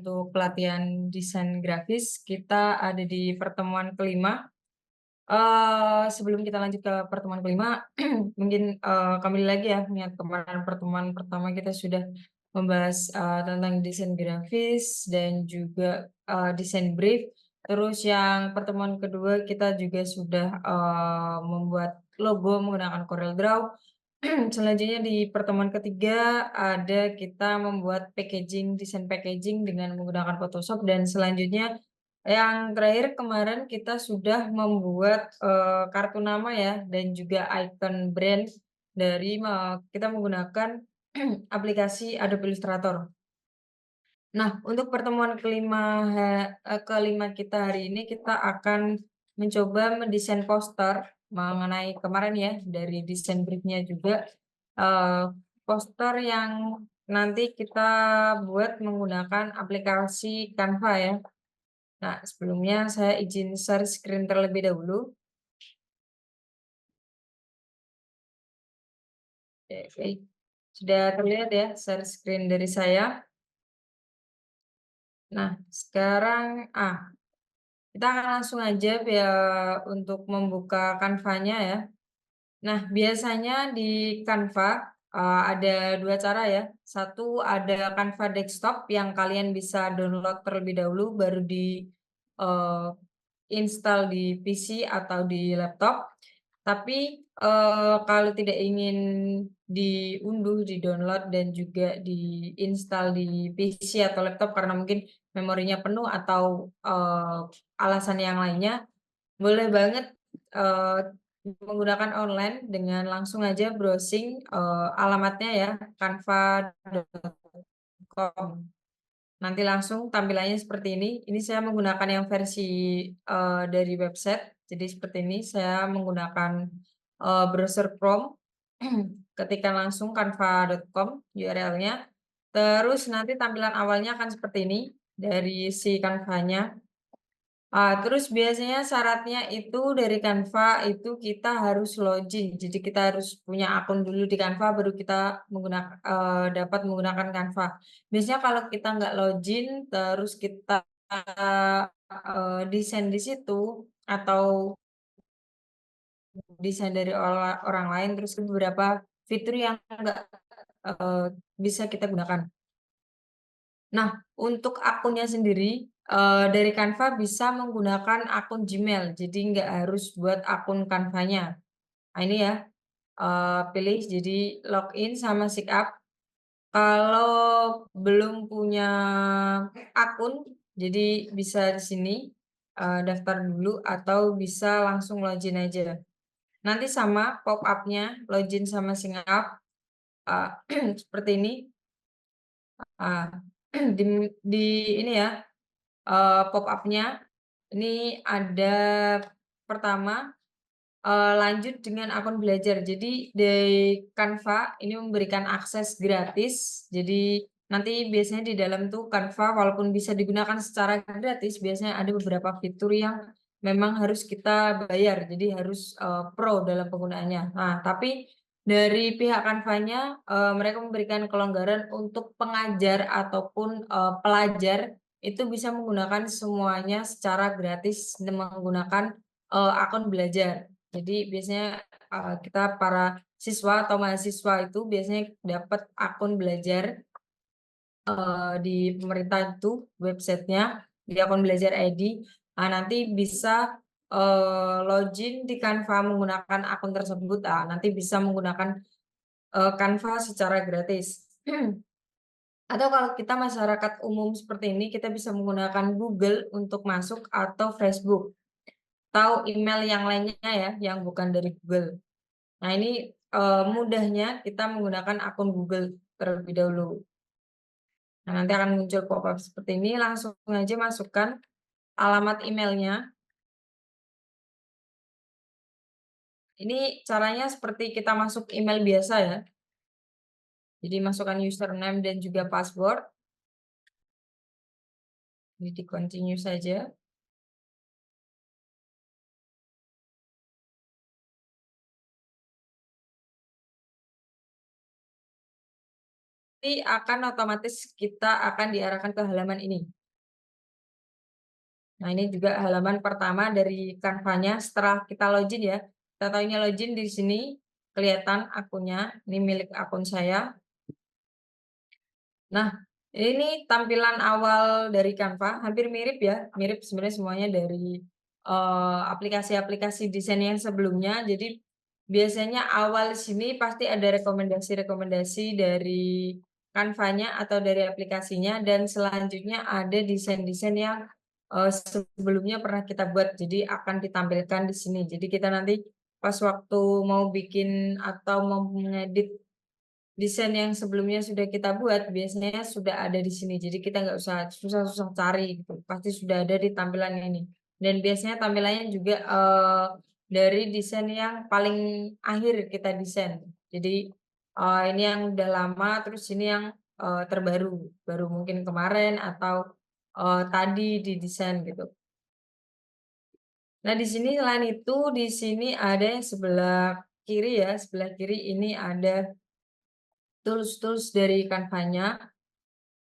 untuk pelatihan desain grafis. Kita ada di pertemuan kelima. Sebelum kita lanjut ke pertemuan kelima, mungkin, kembali lagi ya, ingat kemarin pertemuan pertama kita sudah membahas, tentang desain grafis dan juga, desain brief. Terus yang pertemuan kedua kita juga sudah, membuat logo menggunakan CorelDRAW. Selanjutnya di pertemuan ketiga ada kita membuat packaging, desain packaging dengan menggunakan Photoshop dan selanjutnya yang terakhir kemarin kita sudah membuat, kartu nama ya dan juga icon brand dari kita menggunakan aplikasi Adobe Illustrator. Nah, untuk pertemuan kelima kita hari ini kita akan mencoba mendesain poster mengenai kemarin ya dari desain briefnya juga, eee, poster yang nanti kita buat menggunakan aplikasi Canva ya. Nah, sebelumnya saya izin share screen terlebih dahulu. Oke, baik. Sudah terlihat ya share screen dari saya. Nah, sekarang kita akan langsung aja untuk membuka Canva-nya ya. Nah, biasanya di Canva, ada 2 cara ya. Satu ada Canva desktop yang kalian bisa download terlebih dahulu baru eee, install di PC atau di laptop. Tapi, kalau tidak ingin diunduh, di-download, dan juga diinstal di PC atau laptop karena mungkin memorinya penuh atau, alasan yang lainnya, boleh banget, menggunakan online dengan langsung aja browsing, alamatnya ya, canva.com. Nanti langsung tampilannya seperti ini. Ini saya menggunakan yang versi, dari website. Jadi seperti ini, saya menggunakan, browser Chrome, ketikkan langsung canva.com URL-nya. Terus nanti tampilan awalnya akan seperti ini, dari si Canva-nya. Terus biasanya syaratnya itu dari Canva itu kita harus login. Jadi kita harus punya akun dulu di Canva baru kita dapat menggunakan Canva. Biasanya kalau kita nggak login terus kita, desain di situ atau desain dari orang lain terus beberapa fitur yang nggak, eee, bisa kita gunakan. Nah, untuk akunnya sendiri, dari Canva bisa menggunakan akun Gmail, jadi nggak harus buat akun Canva-nya. Nah ini ya, pilih jadi login sama sign up. Kalau belum punya akun, jadi bisa di sini, daftar dulu atau bisa langsung login aja. Nanti sama pop-up-nya, login sama sign up, seperti ini, eee, di ini ya, pop-up-nya, ini ada pertama, lanjut dengan akun belajar. Jadi dari Canva ini memberikan akses gratis, jadi nanti biasanya di dalam tuh Canva walaupun bisa digunakan secara gratis, biasanya ada beberapa fitur yang memang harus kita bayar, jadi harus, pro dalam penggunaannya. Nah, tapi dari pihak Canva-nya, mereka memberikan kelonggaran untuk pengajar ataupun, pelajar itu bisa menggunakan semuanya secara gratis menggunakan, akun belajar. Jadi biasanya, kita para siswa atau mahasiswa itu biasanya dapat akun belajar, di pemerintah itu websitenya, di akun belajar ID. Nanti bisa, login di Canva menggunakan akun tersebut, nanti bisa menggunakan, Canva secara gratis. Atau kalau kita masyarakat umum seperti ini, kita bisa menggunakan Google untuk masuk atau Facebook, atau email yang lainnya ya, yang bukan dari Google. Nah ini, mudahnya kita menggunakan akun Google terlebih dahulu. Nah nanti akan muncul pop-up seperti ini, langsung aja masukkan alamat emailnya. Ini caranya seperti kita masuk email biasa ya. Jadi masukkan username dan juga password. Ini di-continue saja. akan otomatis kita akan diarahkan ke halaman ini. Nah, ini juga halaman pertama dari Canva-nya setelah kita login ya. Kita tahu ini login di sini kelihatan akunnya, ini milik akun saya. Nah, ini tampilan awal dari Canva, hampir mirip ya, mirip sebenarnya semuanya dari aplikasi-aplikasi desain yang sebelumnya. Jadi biasanya awal sini pasti ada rekomendasi-rekomendasi dari Canva-nya atau dari aplikasinya, dan selanjutnya ada desain-desain yang sebelumnya pernah kita buat, jadi akan ditampilkan di sini. Jadi kita nanti pas waktu mau bikin atau mau mengedit desain yang sebelumnya sudah kita buat, biasanya sudah ada di sini. Jadi kita nggak usah susah-susah cari gitu, pasti sudah ada di tampilan ini. Dan biasanya tampilannya juga, dari desain yang paling akhir kita desain. Jadi, ini yang udah lama, terus ini yang, terbaru, baru mungkin kemarin atau, tadi didesain gitu. Nah, di sini selain itu, di sini ada yang sebelah kiri ya, sebelah kiri ini ada tools-tools dari Canva-nya.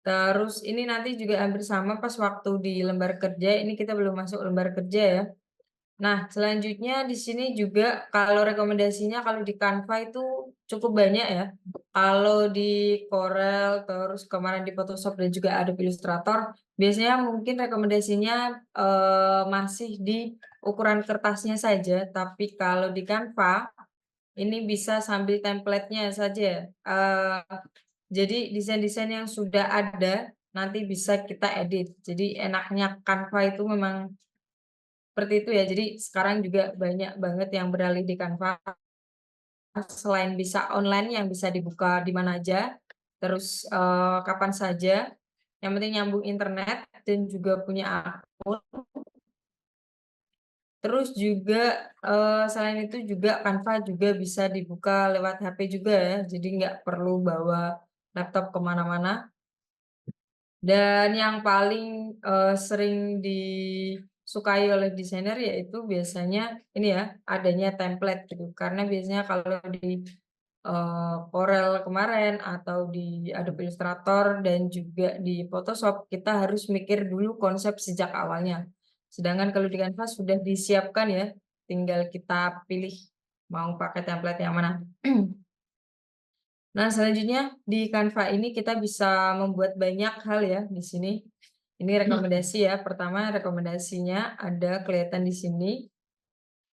Terus ini nanti juga hampir sama pas waktu di lembar kerja, ini kita belum masuk lembar kerja ya. Nah, selanjutnya di sini juga kalau rekomendasinya kalau di Canva itu cukup banyak ya. Kalau di Corel, terus kemarin di Photoshop dan juga Adobe Illustrator, biasanya mungkin rekomendasinya, masih di ukuran kertasnya saja, tapi kalau di Canva ini bisa sambil template-nya saja, jadi desain-desain yang sudah ada nanti bisa kita edit. Jadi enaknya Canva itu memang seperti itu ya. Jadi sekarang juga banyak banget yang beralih di Canva, selain bisa online yang bisa dibuka di mana aja, terus, kapan saja, yang penting nyambung internet dan juga punya akun. Terus juga, selain itu juga Canva juga bisa dibuka lewat HP juga ya, jadi nggak perlu bawa laptop kemana mana. Dan yang paling, sering disukai oleh desainer yaitu biasanya ini ya, adanya template gitu. Karena biasanya kalau di, Corel kemarin atau di Adobe Illustrator dan juga di Photoshop, kita harus mikir dulu konsep sejak awalnya. Sedangkan kalau di Canva sudah disiapkan ya, tinggal kita pilih mau pakai template yang mana. Nah, selanjutnya di Canva ini kita bisa membuat banyak hal ya di sini. Ini rekomendasi ya. Pertama rekomendasinya ada kelihatan di sini.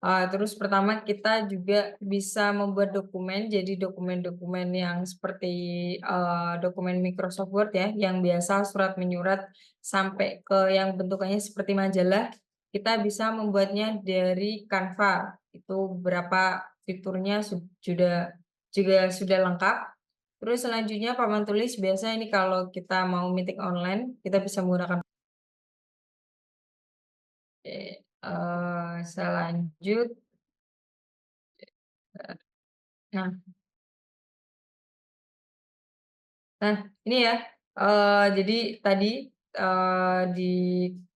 Terus pertama kita juga bisa membuat dokumen, jadi dokumen-dokumen yang seperti, dokumen Microsoft Word ya, yang biasa surat menyurat sampai ke yang bentukannya seperti majalah, kita bisa membuatnya dari Canva. Itu beberapa fiturnya sudah lengkap. Terus selanjutnya papan tulis, biasa ini kalau kita mau meeting online, kita bisa menggunakan selanjut nah nah ini ya, jadi tadi, di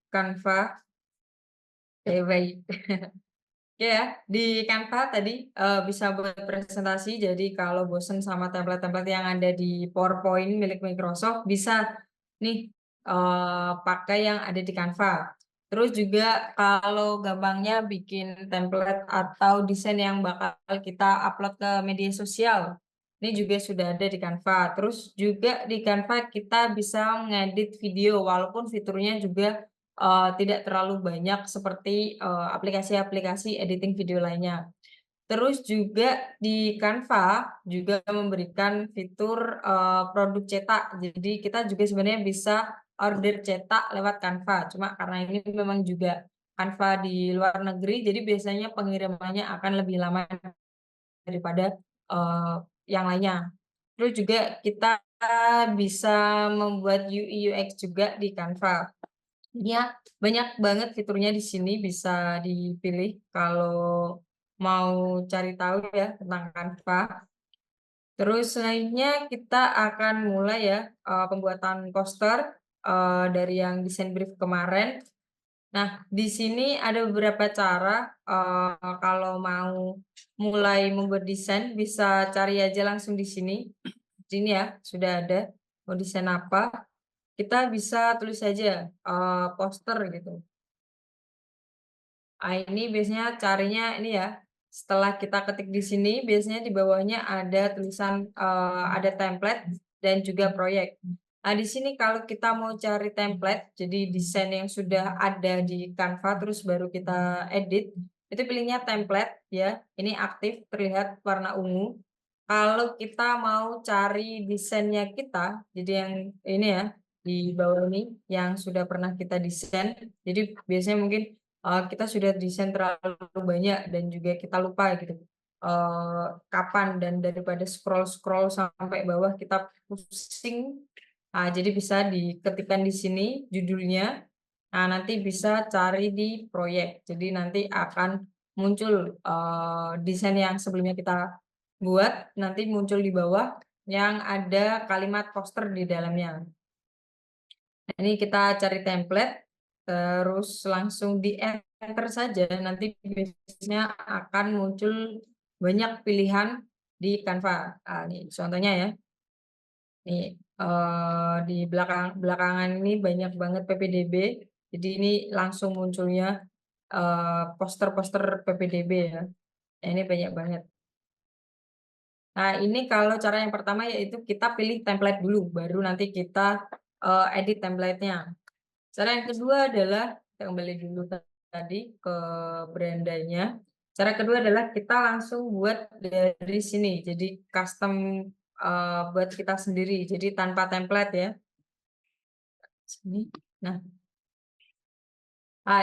Canva baik. Ya, di Canva tadi, bisa buat presentasi, jadi kalau bosen sama template-template yang ada di PowerPoint milik Microsoft, bisa nih, pakai yang ada di Canva. Terus juga kalau gampangnya bikin template atau desain yang bakal kita upload ke media sosial, ini juga sudah ada di Canva. Terus juga di Canva kita bisa ngedit video, walaupun fiturnya juga tidak terlalu banyak seperti, aplikasi-aplikasi editing video lainnya. Terus juga di Canva juga memberikan fitur, produk cetak. Jadi kita juga sebenarnya bisa order cetak lewat Canva, cuma karena ini memang juga Canva di luar negeri, jadi biasanya pengirimannya akan lebih lama daripada, yang lainnya. Terus juga kita bisa membuat UI UX juga di Canva. Iya, banyak banget fiturnya di sini bisa dipilih kalau mau cari tahu ya tentang Canva. Terus selanjutnya kita akan mulai ya, pembuatan poster, dari yang desain brief kemarin. Nah, di sini ada beberapa cara, kalau mau mulai membuat desain bisa cari aja langsung di sini. Sini ya, sudah ada, mau desain apa, kita bisa tulis saja, poster gitu. Ini biasanya carinya ini ya, setelah kita ketik di sini, biasanya di bawahnya ada tulisan, ada template dan juga proyek. Nah, di sini kalau kita mau cari template, jadi desain yang sudah ada di Canva, terus baru kita edit, itu pilihnya template ya, ini aktif, terlihat warna ungu. Kalau kita mau cari desainnya kita, jadi yang ini ya, di bawah ini, yang sudah pernah kita desain, jadi biasanya mungkin kita sudah desain terlalu banyak dan juga kita lupa gitu, kapan dan daripada scroll-scroll sampai bawah kita pusing, jadi bisa diketikkan di sini judulnya, nanti bisa cari di proyek. Jadi nanti akan muncul, desain yang sebelumnya kita buat, nanti muncul di bawah yang ada kalimat poster di dalamnya. Nah, ini kita cari template, terus langsung di-enter saja, nanti biasanya akan muncul banyak pilihan di Canva. Nih contohnya ya, nih, di belakangan ini banyak banget PPDB, jadi ini langsung munculnya, poster-poster PPDB ya. Nah, ini banyak banget. Nah, ini kalau cara yang pertama yaitu kita pilih template dulu, baru nanti kita, edit template-nya. Cara yang kedua adalah kita kembali dulu tadi ke berandanya. Cara kedua adalah kita langsung buat dari sini, jadi custom, buat kita sendiri, jadi tanpa template ya, sini. Nah,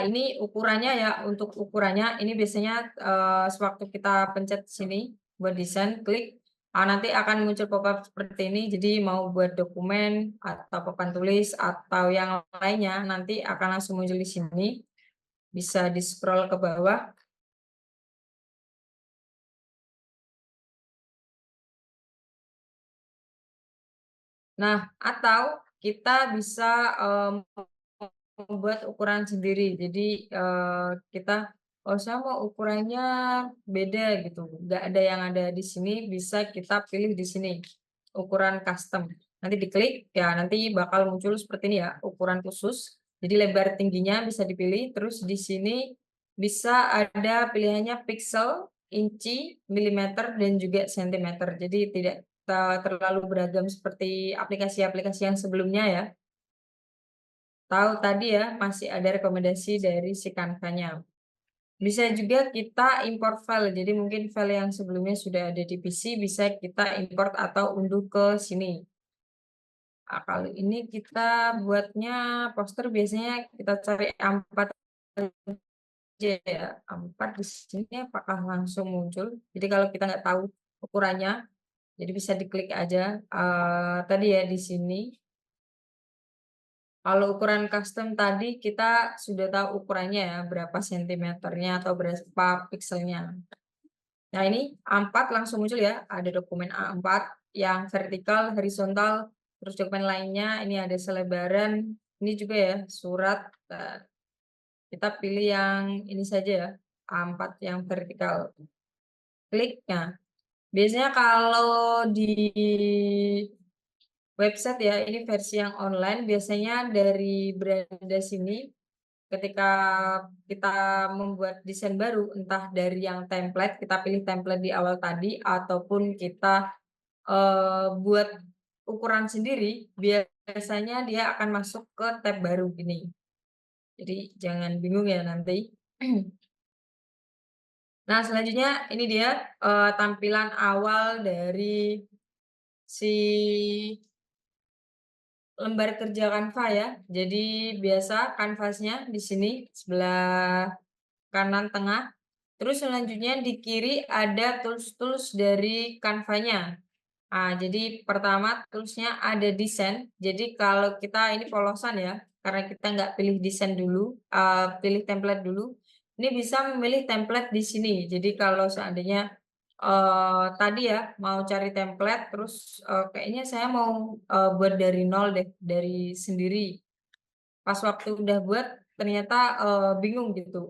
ini ukurannya ya, untuk ukurannya ini biasanya, sewaktu kita pencet sini buat desain, klik, nanti akan muncul pop-up seperti ini. Jadi mau buat dokumen atau papan tulis atau yang lainnya nanti akan langsung muncul di sini. Bisa di-scroll ke bawah. Nah, atau kita bisa, membuat ukuran sendiri. Jadi, kita, "Oh, saya mau ukurannya beda," gitu, nggak ada yang ada di sini, bisa kita pilih di sini, ukuran custom. Nanti diklik, ya nanti bakal muncul seperti ini ya, ukuran khusus. Jadi lebar tingginya bisa dipilih, terus di sini bisa ada pilihannya pixel, inci, milimeter, dan juga sentimeter. Jadi tidak terlalu beragam seperti aplikasi-aplikasi yang sebelumnya ya. Tahu tadi ya, masih ada rekomendasi dari si Canva-nya. Bisa juga kita import file, jadi mungkin file yang sebelumnya sudah ada di PC bisa kita import atau unduh ke sini. Kalau ini kita buatnya poster biasanya kita cari A4 aja ya, A4 di sini apakah langsung muncul? Jadi kalau kita nggak tahu ukurannya, jadi bisa diklik aja, tadi ya di sini. Kalau ukuran custom tadi kita sudah tahu ukurannya ya, berapa sentimeternya atau berapa pikselnya. Nah, ini A4 langsung muncul ya, ada dokumen A4 yang vertikal, horizontal, terus dokumen lainnya ini ada selebaran, ini juga ya surat, kita pilih yang ini saja ya, A4 yang vertikal. Klik, nah biasanya kalau di website ya, ini versi yang online, biasanya dari beranda sini ketika kita membuat desain baru, entah dari yang template, kita pilih template di awal tadi, ataupun kita, buat ukuran sendiri, biasanya dia akan masuk ke tab baru gini. Jadi jangan bingung ya nanti. Nah, selanjutnya ini dia, tampilan awal dari si lembar kerja Canva ya. Jadi biasa kanvasnya di sini sebelah kanan tengah. Terus selanjutnya di kiri ada tools-tools dari Canva-nya. Jadi pertama toolsnya ada desain. Jadi kalau kita ini polosan ya, karena kita nggak pilih desain dulu, pilih template dulu. Ini bisa memilih template di sini. Jadi kalau seandainya tadi ya mau cari template, terus kayaknya saya mau buat dari nol deh, dari sendiri. Pas waktu udah buat ternyata bingung gitu.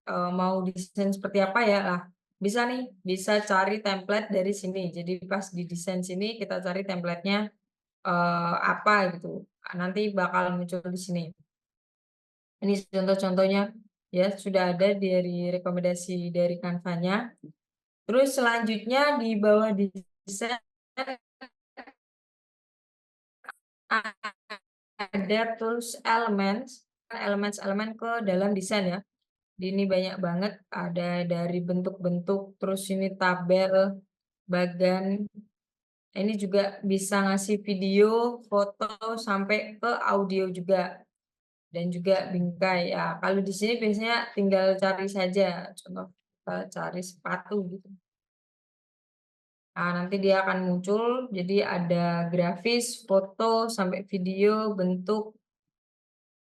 Mau desain seperti apa ya? bisa nih, bisa cari template dari sini. Jadi pas di desain sini kita cari template-nya, apa gitu, nanti bakal muncul di sini. Ini contoh-contohnya ya, sudah ada dari rekomendasi dari Canva-nya. Terus selanjutnya di bawah desain ada tools elements, elemen ke dalam desain ya. Ini banyak banget, ada dari bentuk-bentuk, terus ini tabel, bagan, ini juga bisa ngasih video, foto, sampai ke audio juga, dan juga bingkai. Ya, kalau di sini biasanya tinggal cari saja, contoh cari sepatu gitu. Nah, nanti dia akan muncul, jadi ada grafis, foto, sampai video, bentuk,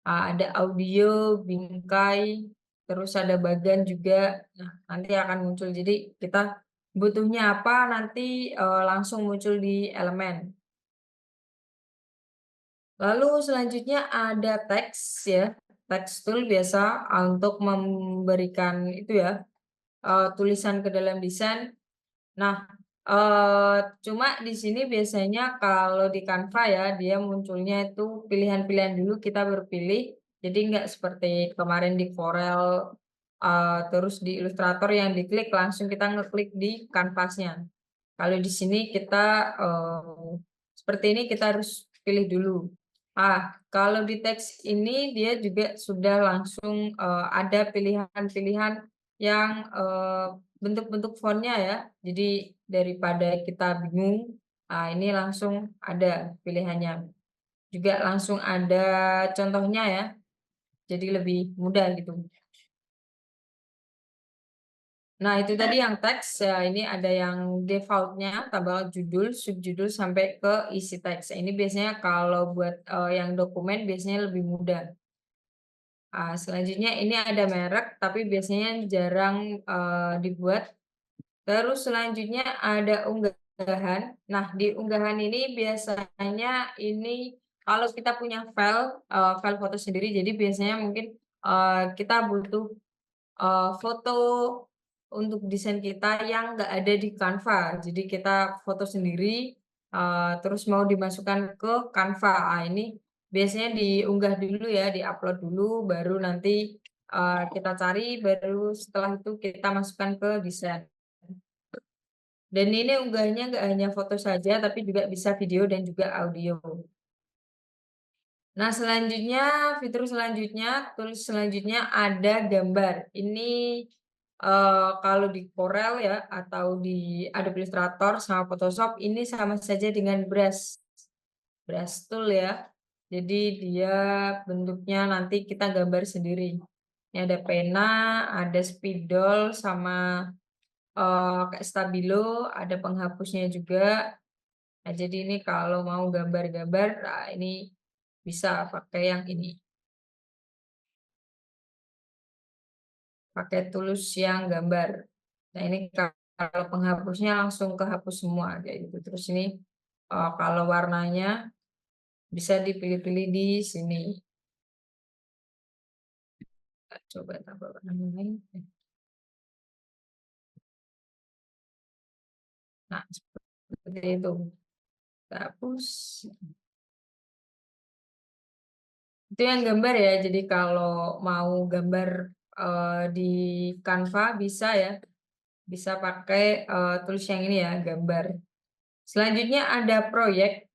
ada audio, bingkai, terus ada bagan juga. Nah, nanti akan muncul. Jadi kita butuhnya apa nanti, langsung muncul di elemen. Lalu selanjutnya ada teks ya, teks tool biasa, untuk memberikan itu ya, tulisan ke dalam desain. Nah, cuma di sini biasanya kalau di Canva ya, dia munculnya itu pilihan-pilihan dulu kita baru pilih. Jadi nggak seperti kemarin di Corel, terus di Illustrator yang diklik langsung kita ngeklik di kanvasnya. Kalau di sini kita, seperti ini kita harus pilih dulu. Kalau di teks ini dia juga sudah langsung, ada pilihan-pilihan yang, bentuk-bentuk font-nya ya. Jadi daripada kita bingung, ini langsung ada pilihannya. Juga langsung ada contohnya ya, jadi lebih mudah gitu. Nah, itu tadi yang teks, ya ini ada yang default-nya, tabel judul, subjudul, sampai ke isi teks. Ini biasanya kalau buat, yang dokumen biasanya lebih mudah. Selanjutnya ini ada merek, tapi biasanya jarang, dibuat. Terus selanjutnya ada unggahan. Nah, di unggahan ini biasanya ini kalau kita punya file, file foto sendiri, jadi biasanya mungkin, kita butuh foto untuk desain kita yang nggak ada di Canva. Jadi kita foto sendiri, terus mau dimasukkan ke Canva. Ini biasanya diunggah dulu ya, di-upload dulu, baru nanti, kita cari, baru setelah itu kita masukkan ke desain. Dan ini unggahnya nggak hanya foto saja, tapi juga bisa video dan juga audio. Nah, selanjutnya, fitur selanjutnya, tools selanjutnya ada gambar. Ini, kalau di Corel ya, atau di Adobe Illustrator sama Photoshop, ini sama saja dengan brush, brush tool ya. Jadi dia bentuknya nanti kita gambar sendiri. Ini ada pena, ada spidol, sama, kayak stabilo, ada penghapusnya juga. Nah, jadi ini kalau mau gambar-gambar, nah ini bisa pakai yang ini. Pakai tools yang gambar. Nah, ini kalau penghapusnya langsung kehapus semua kayak gitu. Terus ini, kalau warnanya bisa dipilih-pilih di sini. Kita coba tambah warna lain. Nah, seperti itu. Kita hapus. Itu yang gambar ya. Jadi kalau mau gambar, di Canva bisa ya. Bisa pakai, tools yang ini ya, gambar. Selanjutnya ada proyek.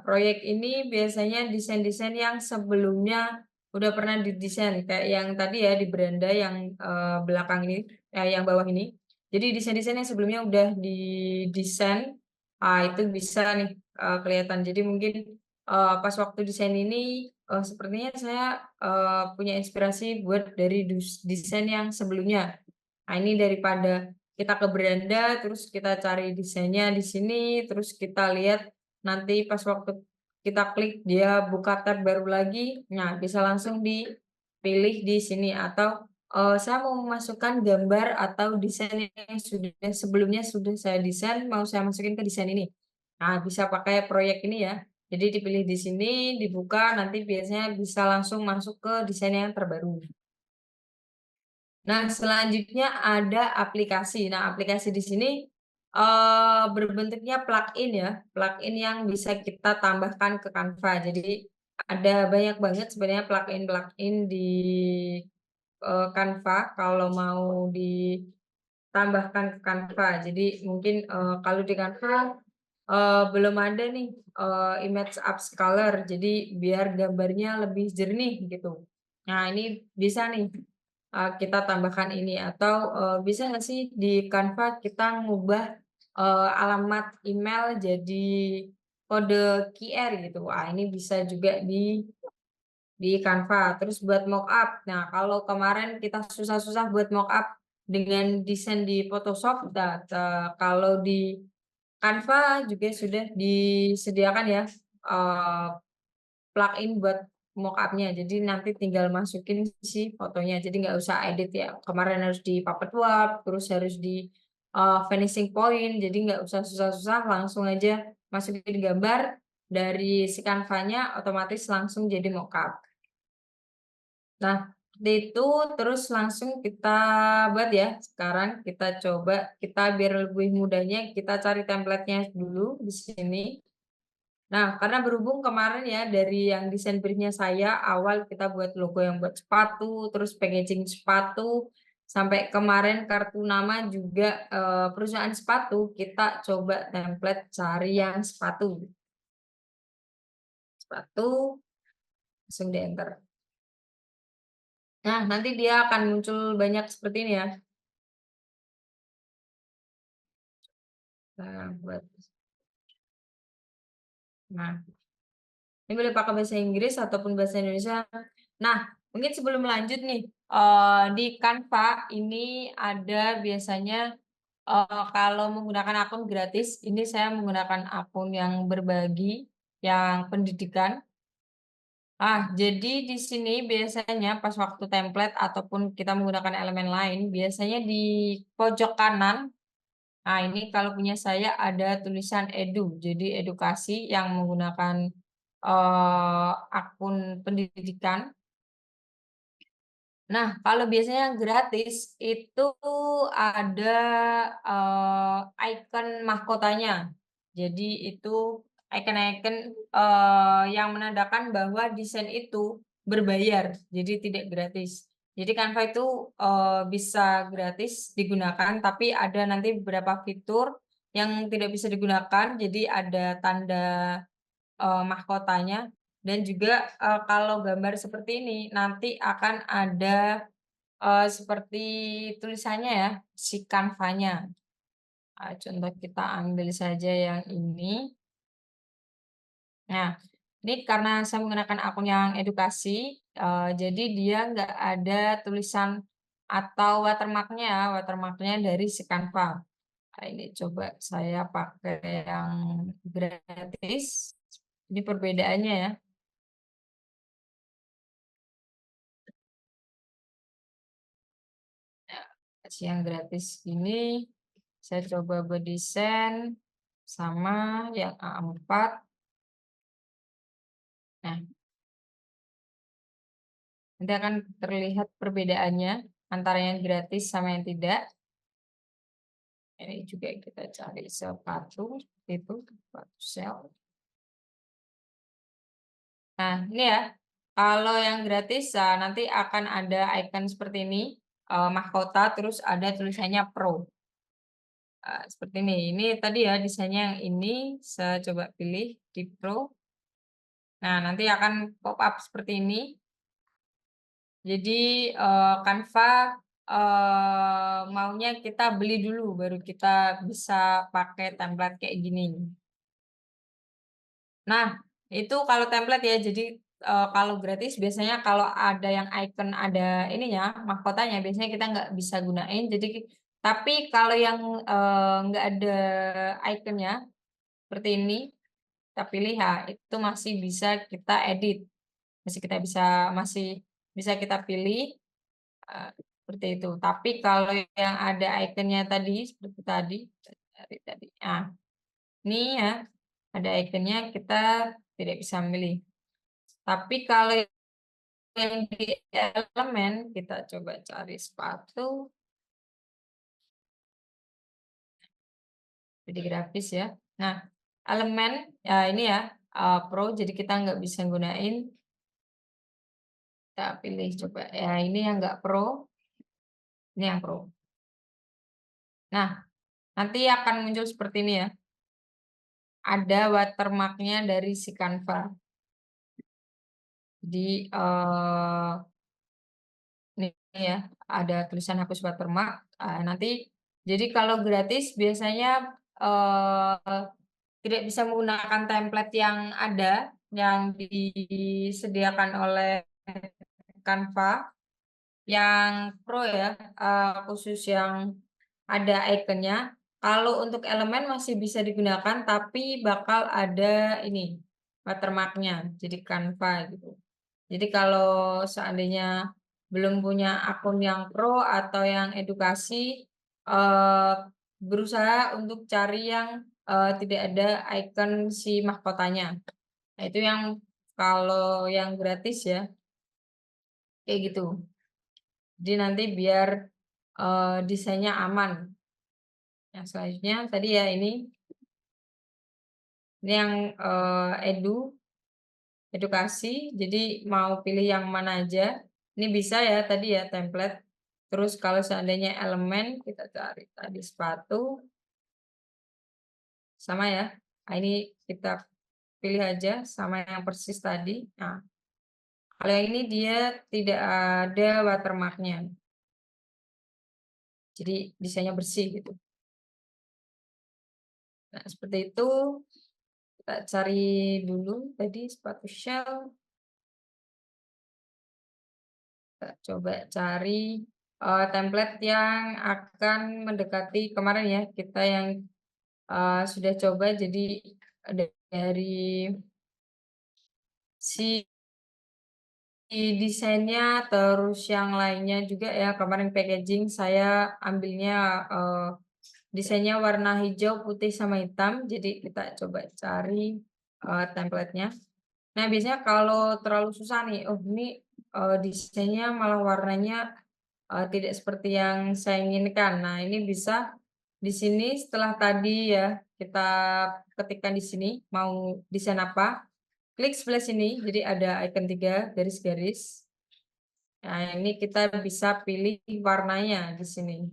Proyek ini biasanya desain-desain yang sebelumnya udah pernah didesain, kayak yang tadi ya di beranda yang, belakang ini, yang bawah ini. Jadi desain-desain yang sebelumnya udah didesain, itu bisa nih, kelihatan. Jadi mungkin, pas waktu desain ini, sepertinya saya, punya inspirasi buat dari desain yang sebelumnya. Nah, ini daripada kita ke beranda, terus kita cari desainnya di sini, terus kita lihat nanti pas waktu kita klik dia buka tab baru lagi, nah bisa langsung dipilih di sini atau, saya mau memasukkan gambar atau desain yang sudah sebelumnya sudah saya desain, mau saya masukin ke desain ini. Nah, bisa pakai proyek ini ya. Jadi dipilih di sini, dibuka, nanti biasanya bisa langsung masuk ke desain yang terbaru. Nah, selanjutnya ada aplikasi. Nah, aplikasi di sini, berbentuknya plugin ya, plugin yang bisa kita tambahkan ke Canva. Jadi, ada banyak banget sebenarnya plugin-plugin di, Canva kalau mau ditambahkan ke Canva. Jadi mungkin, kalau di Canva, belum ada nih, image upscaler, jadi biar gambarnya lebih jernih gitu. Nah, ini bisa nih, kita tambahkan ini atau, bisa nggak sih di Canva kita ngubah, alamat email jadi kode QR gitu. Wah, ini bisa juga di Canva. Terus buat mockup, nah kalau kemarin kita susah-susah buat mockup dengan desain di Photoshop, nah, kalau di Canva juga sudah disediakan ya, eee, plugin buat mockup-nya. Jadi nanti tinggal masukin si fotonya, jadi nggak usah edit ya. Kemarin harus di Puppet Wrap, terus harus di, vanishing point, jadi nggak usah susah-susah, langsung aja masukin gambar dari si Canva-nya otomatis langsung jadi mockup. Nah, seperti itu, terus langsung kita buat ya. Sekarang kita coba, kita biar lebih mudahnya kita cari template-nya dulu di sini. Nah, karena berhubung kemarin ya dari yang desain brief-nya saya, awal kita buat logo yang buat sepatu, terus packaging sepatu, sampai kemarin kartu nama juga, perusahaan sepatu, kita coba template cari yang sepatu. Sepatu, langsung di-enter. Nah, nanti dia akan muncul banyak seperti ini ya. Nah, nah, ini boleh pakai bahasa Inggris ataupun bahasa Indonesia. Nah, mungkin sebelum lanjut nih, di Canva ini ada biasanya, kalau menggunakan akun gratis, ini saya menggunakan akun yang berbagi, yang pendidikan. Jadi di sini biasanya pas waktu template ataupun kita menggunakan elemen lain, biasanya di pojok kanan. Nah, ini kalau punya saya ada tulisan edu, jadi edukasi yang menggunakan, akun pendidikan. Nah, kalau biasanya yang gratis itu ada, icon mahkotanya. Jadi itu icon-icon, yang menandakan bahwa desain itu berbayar, jadi tidak gratis. Jadi Canva itu, bisa gratis digunakan, tapi ada nanti beberapa fitur yang tidak bisa digunakan, jadi ada tanda, mahkotanya dan juga, kalau gambar seperti ini nanti akan ada, seperti tulisannya ya, si Canva-nya. Contoh kita ambil saja yang ini. Nah, ini karena saya menggunakan akun yang edukasi, jadi dia nggak ada tulisan atau watermark-nya, watermark-nya dari si Canva. Nah, ini coba saya pakai yang gratis. Ini perbedaannya ya. Nah, kasih yang gratis ini, saya coba berdesain sama yang A4. Nah, nanti akan terlihat perbedaannya antara yang gratis sama yang tidak. Ini juga kita cari sepatu, itu sepatu sel. Nah, ini ya, kalau yang gratis nanti akan ada icon seperti ini, mahkota, terus ada tulisannya Pro. Seperti ini. Ini tadi ya desainnya yang ini, saya coba pilih di Pro. Nah, nanti akan pop up seperti ini. Jadi, Canva, maunya kita beli dulu, baru kita bisa pakai template kayak gini. Nah, itu kalau template ya. Jadi, kalau gratis biasanya kalau ada yang icon ada ininya, mahkotanya, biasanya kita nggak bisa gunain. Jadi tapi kalau yang, nggak ada ikonnya, seperti ini, kita pilih, ya itu masih bisa kita edit. Masih bisa kita pilih, seperti itu. Tapi kalau yang ada ikonnya tadi, seperti tadi, dari tadi. Ini ya, ada ikonnya kita tidak bisa memilih. Tapi kalau yang di elemen kita coba cari sepatu, jadi grafis ya. Nah, elemen ya ini ya, Pro jadi kita nggak bisa gunain, kita pilih coba ya ini yang nggak Pro, ini yang Pro. Nah, nanti akan muncul seperti ini ya, ada watermark-nya dari si Canva. Jadi, ini ya, ada tulisan hapus watermark, nanti jadi kalau gratis biasanya, tidak bisa menggunakan template yang ada, yang disediakan oleh Canva. Yang Pro ya, khusus yang ada ikonnya. Kalau untuk elemen masih bisa digunakan, tapi bakal ada ini, watermark-nya, jadi Canva gitu. Jadi kalau seandainya belum punya akun yang Pro atau yang edukasi, berusaha untuk cari yang, tidak ada icon si mahkotanya. Nah itu yang kalau yang gratis ya, kayak gitu. Jadi nanti biar, desainnya aman. Yang selanjutnya tadi ya ini yang, edukasi, jadi mau pilih yang mana aja. Ini bisa ya tadi ya template. Terus kalau seandainya elemen kita cari tadi sepatu, sama ya. Nah ini kita pilih aja sama yang persis tadi. Nah, kalau yang ini dia tidak ada watermark-nya. Jadi desainnya bersih gitu. Nah, seperti itu. Kita cari dulu tadi sepatu shell, kita coba cari, template yang akan mendekati kemarin ya, kita yang, sudah coba jadi dari si desainnya, terus yang lainnya juga ya, kemarin packaging saya ambilnya, desainnya warna hijau, putih, sama hitam, jadi kita coba cari, template-nya. Nah, biasanya kalau terlalu susah nih, oh ini, desainnya malah warnanya, tidak seperti yang saya inginkan. Nah, ini bisa di sini setelah tadi ya, kita ketikkan di sini mau desain apa, klik sebelah sini, jadi ada icon 3 garis-garis. Nah, ini kita bisa pilih warnanya di sini.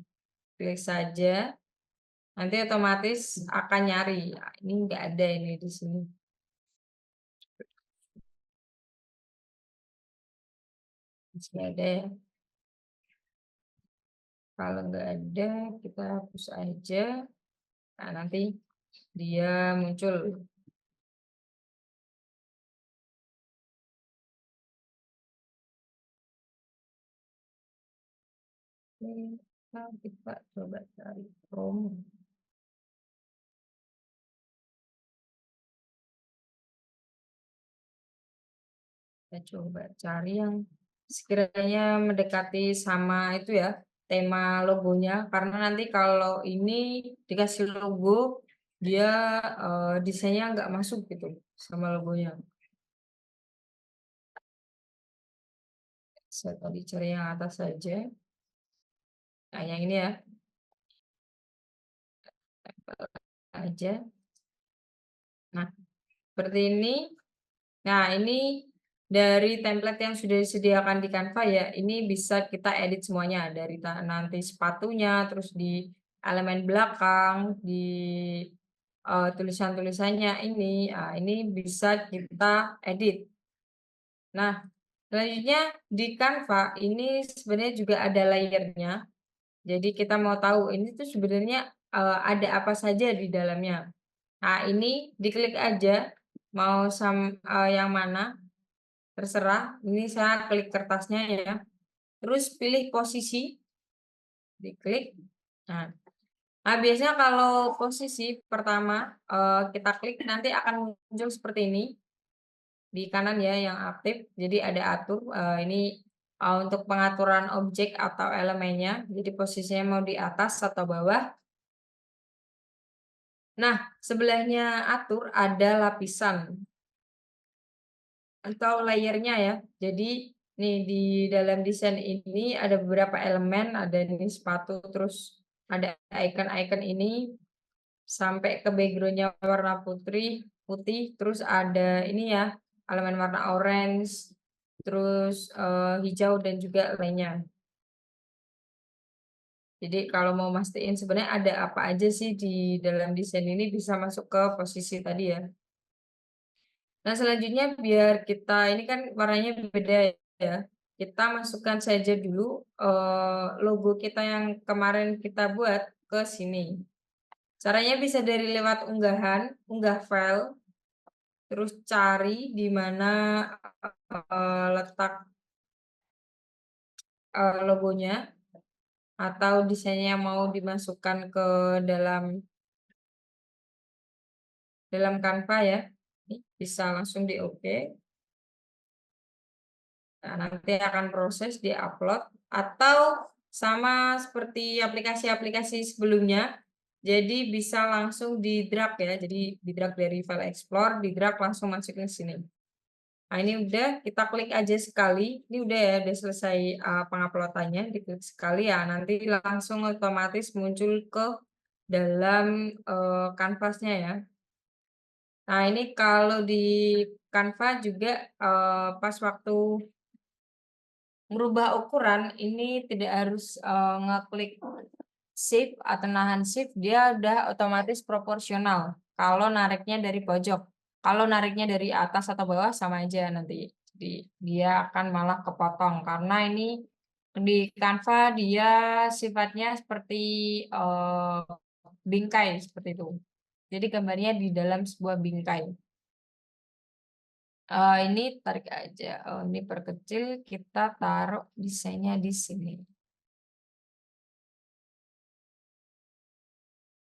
Klik saja, nanti otomatis akan nyari. Nah, ini nggak ada ini di sini. Masih ada ya. Kalau nggak ada, kita hapus aja. Nah, nanti dia muncul. Oke, nah, kita coba cari promo. Kita coba cari yang sekiranya mendekati sama itu ya, tema logonya. Karena nanti kalau ini dikasih logo, dia desainnya nggak masuk gitu sama logonya. Saya tadi cari yang atas saja. Nah, yang ini ya, tempel aja. Nah, seperti ini. Nah, ini dari template yang sudah disediakan di Canva ya, ini bisa kita edit semuanya dari nanti sepatunya, terus di elemen belakang, di tulisan-tulisannya ini bisa kita edit. Nah, selanjutnya di Canva ini sebenarnya juga ada layernya. Jadi kita mau tahu ini tuh sebenarnya ada apa saja di dalamnya. Nah, ini diklik aja mau yang mana. Terserah, ini saya klik kertasnya ya. Terus pilih posisi, diklik. Nah, biasanya kalau posisi pertama, kita klik nanti akan muncul seperti ini, di kanan ya yang aktif. Jadi ada atur, ini, untuk pengaturan objek atau elemennya, jadi posisinya mau di atas atau bawah. Nah, sebelahnya atur ada lapisan atau layernya ya. Jadi Nih di dalam desain ini ada beberapa elemen, ada ini sepatu, terus ada icon-icon ini sampai ke background-nya warna putih, terus ada ini ya, elemen warna orange, terus, hijau dan juga lainnya. Jadi kalau mau mastiin sebenarnya ada apa aja sih di dalam desain ini bisa masuk ke posisi tadi ya. Nah, selanjutnya biar kita ini kan warnanya beda ya, kita masukkan saja dulu, logo kita yang kemarin kita buat ke sini. Caranya bisa dari lewat unggahan, unggah file, terus cari di mana, letak, logonya atau desainnya mau dimasukkan ke dalam Canva ya, bisa langsung di-oke. Nah, nanti akan proses di-upload atau sama seperti aplikasi-aplikasi sebelumnya, jadi bisa langsung di-drag ya, jadi di-drag dari file explore, di-drag langsung masukin ke sini. Nah, ini udah, kita klik aja sekali, ini udah ya, udah selesai, pengupload-annya, diklik sekali ya, nanti langsung otomatis muncul ke dalam, kanvasnya ya. Nah, ini kalau di Canva juga, pas waktu merubah ukuran ini tidak harus, ngeklik shift atau nahan shift, dia udah otomatis proporsional kalau nariknya dari pojok. Kalau nariknya dari atas atau bawah sama aja nanti. Jadi dia akan malah kepotong karena ini di Canva dia sifatnya seperti, eee, bingkai seperti itu. Jadi gambarnya di dalam sebuah bingkai. Ini tarik aja, ini perkecil, kita taruh desainnya di sini.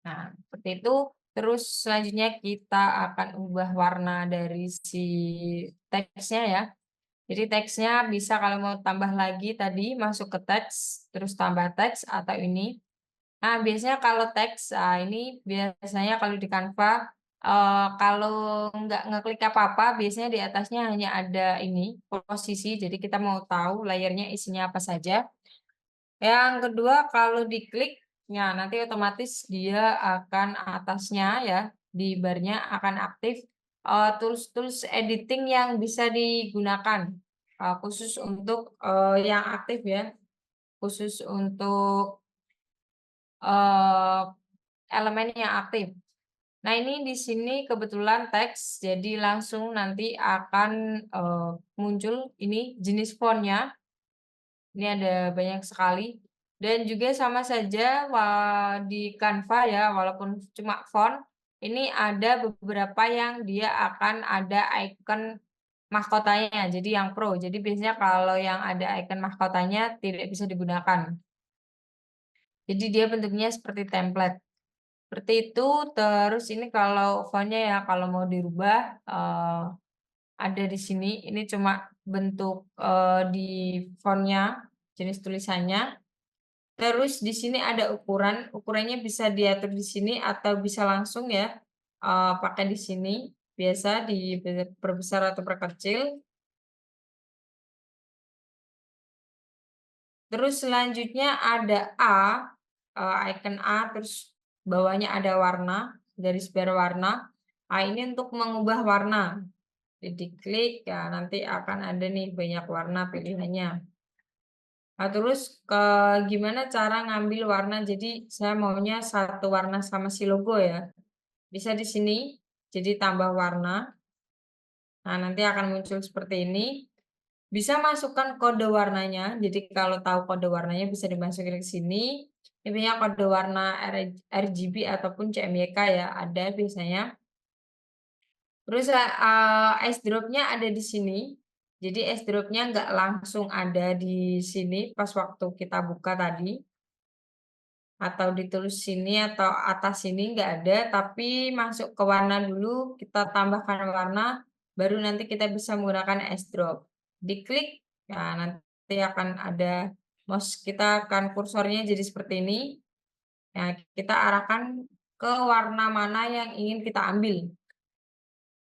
Nah, seperti itu. Terus selanjutnya kita akan ubah warna dari si teksnya ya. Jadi teksnya bisa kalau mau tambah lagi tadi masuk ke teks, terus tambah teks atau ini. Nah, biasanya kalau teks, ini biasanya kalau di Canva, kalau nggak ngeklik apa-apa, biasanya di atasnya hanya ada ini, posisi, jadi kita mau tahu layernya isinya apa saja. Yang kedua, kalau diklik, ya nanti otomatis dia akan atasnya ya, di barnya akan aktif, tools-tools editing yang bisa digunakan, khusus untuk, yang aktif ya, khusus untuk, eee, elemen yang aktif. Nah, ini di sini kebetulan teks, jadi langsung nanti akan, muncul ini jenis font-nya. Ini ada banyak sekali dan juga sama saja di Canva ya, walaupun cuma font, ini ada beberapa yang dia akan ada icon mahkotanya, jadi yang pro. Jadi biasanya kalau yang ada icon mahkotanya tidak bisa digunakan. Jadi dia bentuknya seperti template. Seperti itu, terus ini kalau font-nya ya, kalau mau dirubah, ada di sini. Ini cuma bentuk, di font-nya, jenis tulisannya. Terus di sini ada ukuran, ukurannya bisa diatur di sini atau bisa langsung ya, pakai di sini, biasa diperbesar atau perkecil. Terus selanjutnya ada A, icon A, terus bawahnya ada warna, garis berwarna. Ini untuk mengubah warna. Jadi diklik, ya nanti akan ada nih banyak warna pilihannya. Nah, terus gimana cara ngambil warna, jadi saya maunya satu warna sama si logo ya. Bisa di sini, jadi tambah warna. Nah, nanti akan muncul seperti ini. Bisa masukkan kode warnanya, jadi kalau tahu kode warnanya bisa dimasukin ke sini. Ini punya kode warna RGB ataupun CMYK ya, ada biasanya. Terus, ice drop-nya ada di sini. Jadi ice drop-nya nggak langsung ada di sini pas waktu kita buka tadi. Atau ditulis sini atau atas sini nggak ada, tapi masuk ke warna dulu, kita tambahkan warna, baru nanti kita bisa menggunakan airdrop. Diklik, ya nanti akan ada mouse kita akan kursornya jadi seperti ini. Nah, kita arahkan ke warna mana yang ingin kita ambil.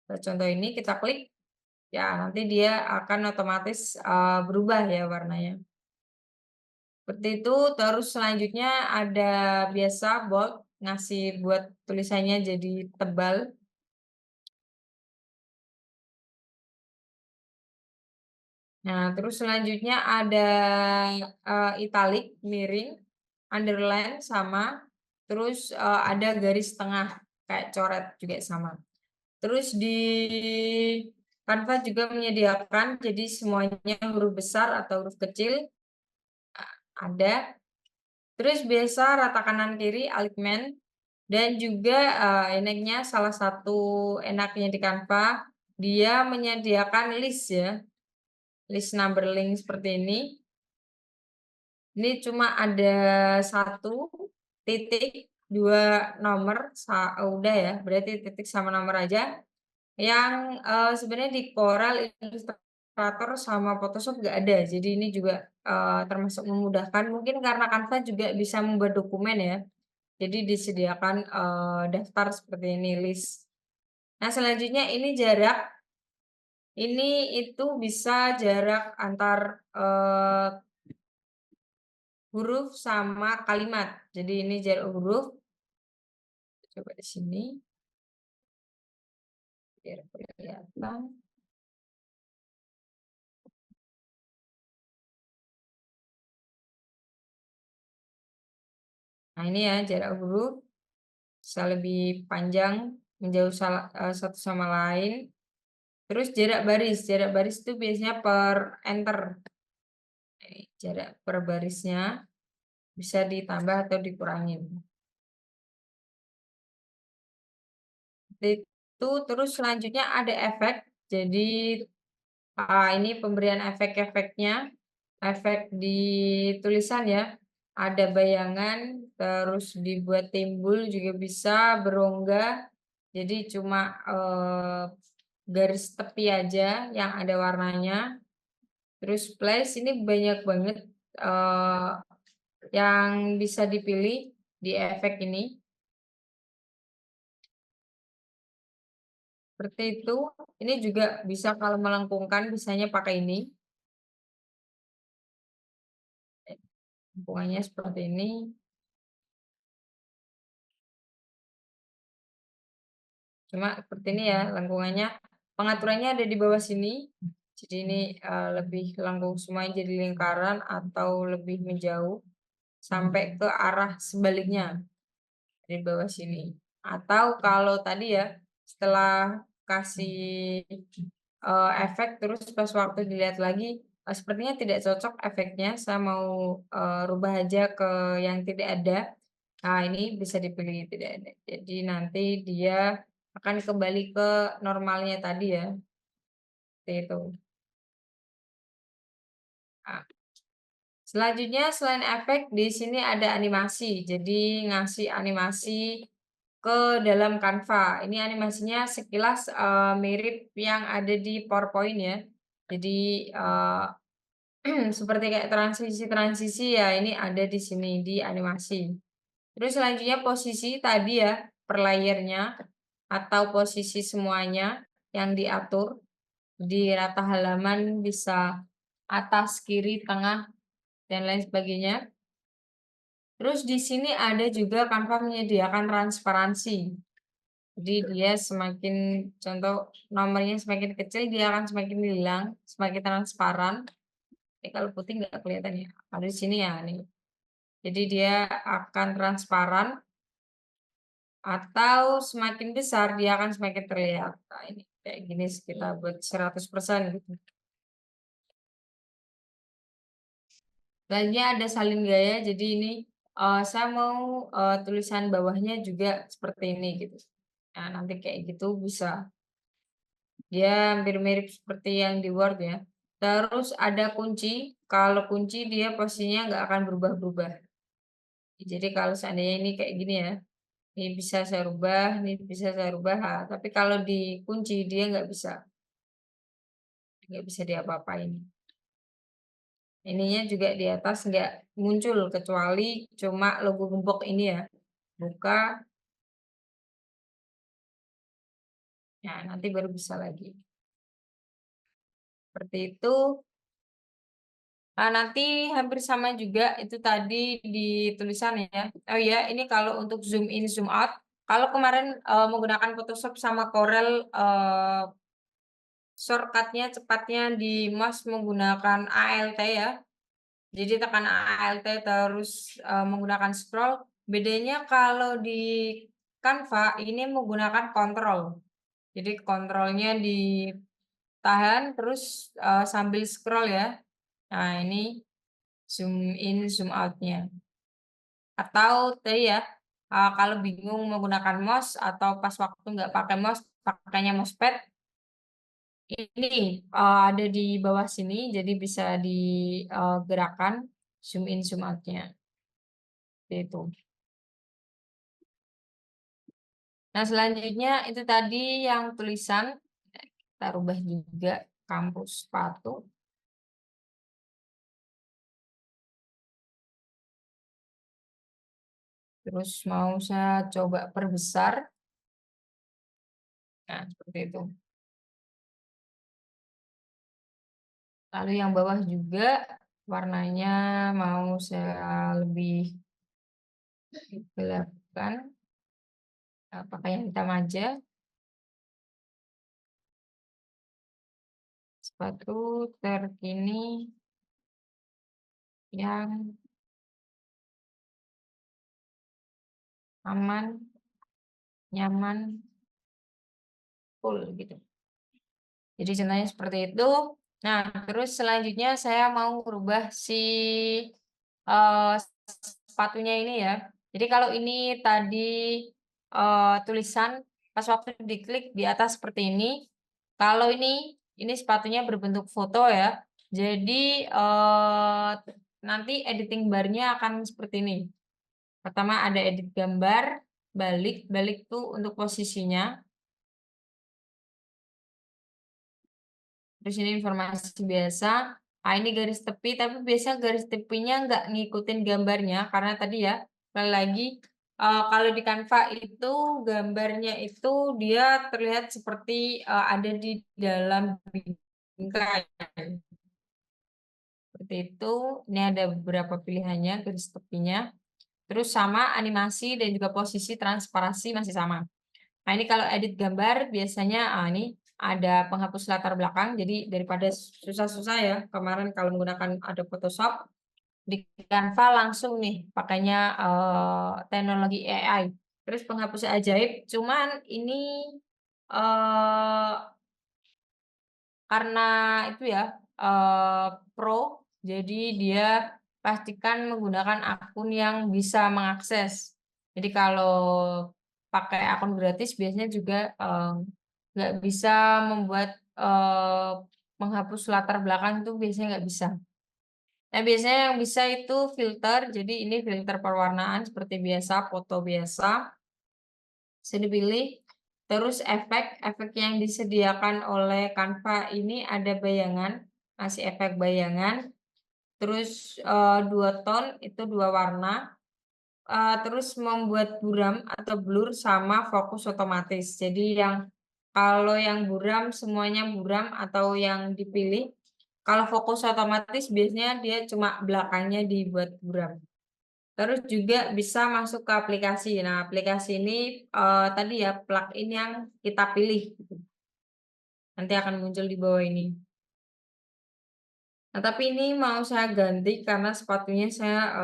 Contoh ini kita klik, ya nanti dia akan otomatis, berubah ya warnanya. Seperti itu, terus selanjutnya ada biasa bold, ngasih buat tulisannya jadi tebal. Nah, terus selanjutnya ada, italic, miring, underline sama, terus, ada garis tengah, kayak coret juga sama. Terus di Canva juga menyediakan, jadi semuanya huruf besar atau huruf kecil, ada. Terus biasa rata kanan kiri alignment, dan juga, enaknya salah satu enaknya di Canva, dia menyediakan list ya, list numbering seperti ini. Ini cuma ada satu titik, 2 nomor, udah ya, berarti titik sama nomor aja. Yang, sebenarnya di Corel, Illustrator, sama Photoshop nggak ada. Jadi ini juga, termasuk memudahkan, mungkin karena Canva juga bisa membuat dokumen ya. Jadi disediakan, daftar seperti ini, list. Nah, selanjutnya ini jarak, ini itu bisa jarak antar, huruf sama kalimat. Jadi ini jarak huruf, coba di sini biar kelihatan. Nah, ini ya jarak huruf bisa lebih panjang, menjauh satu sama lain. Terus jarak baris itu biasanya per enter. Jarak per barisnya bisa ditambah atau dikurangin. Itu terus selanjutnya ada efek. Jadi ini pemberian efek-efeknya, efek di tulisan ya. Ada bayangan, terus dibuat timbul juga bisa, berongga. Jadi cuma garis tepi aja yang ada warnanya. Terus place ini banyak banget yang bisa dipilih di efek ini. Seperti itu. Ini juga bisa kalau melengkungkan, bisanya pakai ini. Lengkungannya seperti ini. Cuma seperti ini ya lengkungannya. Pengaturannya ada di bawah sini. Jadi ini lebih lengkung semuanya jadi lingkaran atau lebih menjauh sampai ke arah sebaliknya di bawah sini. Atau kalau tadi ya setelah kasih efek terus pas waktu dilihat lagi sepertinya tidak cocok efeknya, saya mau rubah aja ke yang tidak ada. Nah, ini bisa dipilih tidak ada. Jadi nanti dia akan kembali ke normalnya tadi ya, seperti itu. Nah, selanjutnya selain efek di sini ada animasi. Jadi ngasih animasi ke dalam Canva. Ini animasinya sekilas mirip yang ada di PowerPoint ya. Jadi seperti kayak transisi-transisi ya ini ada di sini di animasi. Terus selanjutnya posisi tadi ya per layernya atau posisi semuanya yang diatur di rata halaman bisa atas, kiri, tengah, dan lain sebagainya. Terus di sini ada juga Canva menyediakan transparansi. Jadi dia semakin contoh nomornya semakin kecil dia akan semakin hilang, semakin transparan. Kalau putih nggak kelihatan ya. Ada di sini ya nih. Jadi dia akan transparan atau semakin besar dia akan semakin terlihat. Nah, ini kayak gini kita buat 100% gitu. Selanjutnya ada salin gaya. Jadi ini saya mau tulisan bawahnya juga seperti ini gitu. Nah, nanti kayak gitu bisa. Dia hampir mirip seperti yang di Word ya. Terus ada kunci. Kalau kunci dia posisinya nggak akan berubah-berubah. Jadi kalau seandainya ini kayak gini ya, ini bisa saya rubah, ini bisa saya rubah. Tapi kalau dikunci dia nggak bisa diapa-apain. Ininya juga di atas nggak muncul kecuali cuma logo gembok ini ya. Buka, ya nanti baru bisa lagi. seperti itu. Nanti hampir sama juga itu tadi di tulisan ya. Oh iya, ini kalau untuk zoom in, zoom out, kalau kemarin, menggunakan Photoshop sama Corel, shortcut-nya cepatnya di mouse menggunakan Alt ya. Jadi tekan Alt terus, menggunakan scroll. Bedanya kalau di Canva ini menggunakan kontrol. Jadi kontrolnya ditahan terus, sambil scroll ya. Nah ini zoom in, zoom out-nya. Atau tadi ya, kalau bingung menggunakan mouse atau pas waktu nggak pakai mouse, pakainya mousepad, ini, ada di bawah sini, jadi bisa digerakkan zoom in, zoom out-nya, itu. Nah, selanjutnya itu tadi yang tulisan, kita rubah juga kampus sepatu. Terus mau saya coba perbesar. Nah, seperti itu. Lalu yang bawah juga warnanya mau saya lebih gelapkan. Pakai yang hitam aja. Sepatu terkini yang aman, nyaman, cool gitu. Jadi contohnya seperti itu. Nah, terus selanjutnya saya mau merubah si eh, sepatunya ini ya. Jadi kalau ini tadi tulisan pas waktu diklik di atas seperti ini. Kalau ini sepatunya berbentuk foto ya. Jadi nanti editing barnya akan seperti ini. Pertama ada edit gambar, balik, balik tuh untuk posisinya. Terus ini informasi biasa. Ini garis tepi, tapi biasanya garis tepinya nggak ngikutin gambarnya karena tadi ya, sekali lagi kalau di Canva itu gambarnya itu dia terlihat seperti ada di dalam bingkai. Seperti itu. Ini ada beberapa pilihannya garis tepinya. Terus sama animasi dan juga posisi transparansi masih sama. Nah, ini kalau edit gambar biasanya ini ada penghapus latar belakang. Jadi daripada susah-susah ya, kemarin kalau menggunakan Adobe Photoshop di Canva langsung nih pakainya teknologi AI. Terus penghapus ajaib, cuman ini eh, karena itu ya pro, jadi dia pastikan menggunakan akun yang bisa mengakses. Jadi kalau pakai akun gratis biasanya juga nggak bisa membuat menghapus latar belakang itu biasanya nggak bisa. Nah, biasanya yang bisa itu filter. Jadi ini filter perwarnaan seperti biasa, foto biasa. Bisa dipilih. Terus efek yang disediakan oleh Canva ini ada bayangan, masih efek bayangan. Terus 2 tone itu 2 warna. Terus membuat buram atau blur sama fokus otomatis. Jadi kalau yang buram semuanya buram atau yang dipilih. Kalau fokus otomatis biasanya dia cuma belakangnya dibuat buram. Terus juga bisa masuk ke aplikasi. Nah, aplikasi ini tadi ya plugin yang kita pilih gitu. Nanti akan muncul di bawah ini. Nah, tapi ini mau saya ganti karena sepatunya saya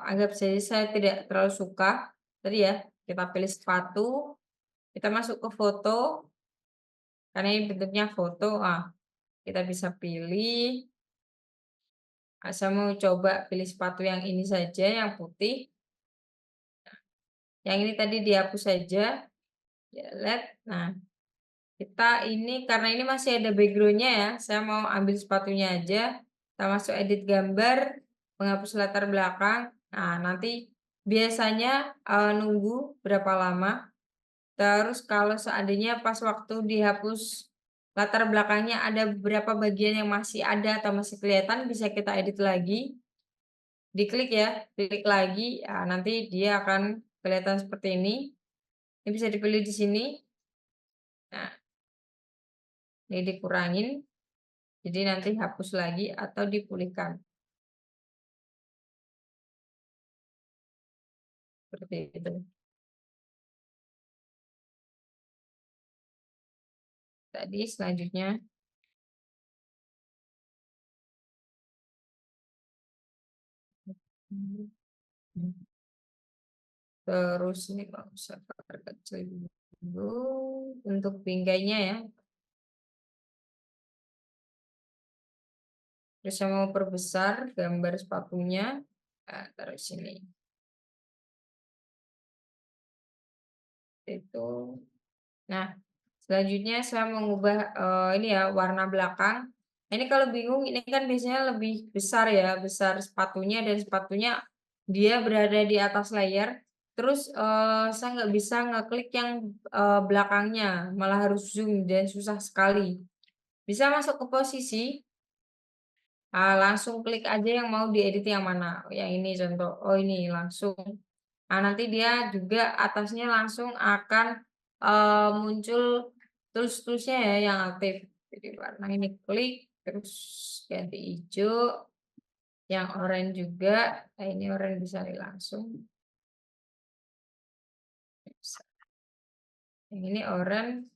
anggap saja saya tidak terlalu suka. Tadi ya, kita pilih sepatu, kita masuk ke foto, karena ini bentuknya foto. Kita bisa pilih. Saya mau coba pilih sepatu yang ini saja, yang putih. Yang ini tadi dihapus saja. Lihat. Nah, kita ini karena ini masih ada backgroundnya ya, saya mau ambil sepatunya aja. Kita masuk edit gambar, menghapus latar belakang. Nah, nanti biasanya nunggu berapa lama. Terus kalau seandainya pas waktu dihapus latar belakangnya ada beberapa bagian yang masih ada atau masih kelihatan, bisa kita edit lagi. Diklik ya, klik lagi, nanti dia akan kelihatan seperti ini. Ini bisa dipilih di sini. Nah, ini dikurangin. Jadi nanti hapus lagi atau dipulihkan, seperti itu. Tadi selanjutnya, terus ini kalau bisa perkecil dulu untuk pinggainya ya. Terus saya mau perbesar gambar sepatunya, nah, taruh sini. Itu. Nah, selanjutnya saya mengubah ini ya warna belakang. Ini kalau bingung ini kan biasanya lebih besar ya, besar sepatunya dan sepatunya dia berada di atas layar. Terus saya nggak bisa ngeklik yang belakangnya, malah harus zoom dan susah sekali. Bisa masuk ke posisi, langsung klik aja yang mau diedit yang mana. Oh, yang ini contoh, oh ini langsung. Nah, nanti dia juga atasnya langsung akan muncul tools-toolsnya ya yang aktif. Jadi warna ini klik, terus ganti hijau, yang oranye juga. Nah, ini oranye bisa langsung. Yang ini oranye,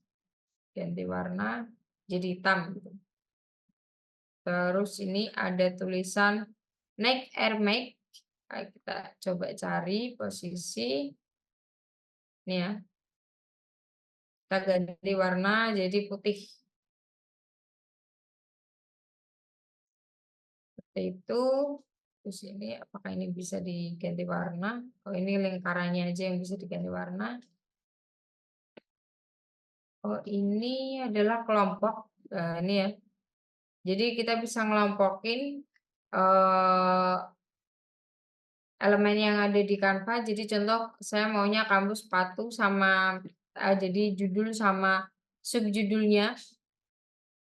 ganti warna jadi hitam gitu. Terus ini ada tulisan Nike Air Max. Nah, kita coba cari posisi. Ini ya, kita ganti warna jadi putih. Seperti itu. Terus ini apakah ini bisa diganti warna? Oh, ini lingkarannya aja yang bisa diganti warna. Oh, ini adalah kelompok. Ini ya. Jadi kita bisa ngelompokin eh, elemen yang ada di Canva. Jadi contoh saya maunya kamus sepatu sama jadi judul sama subjudulnya.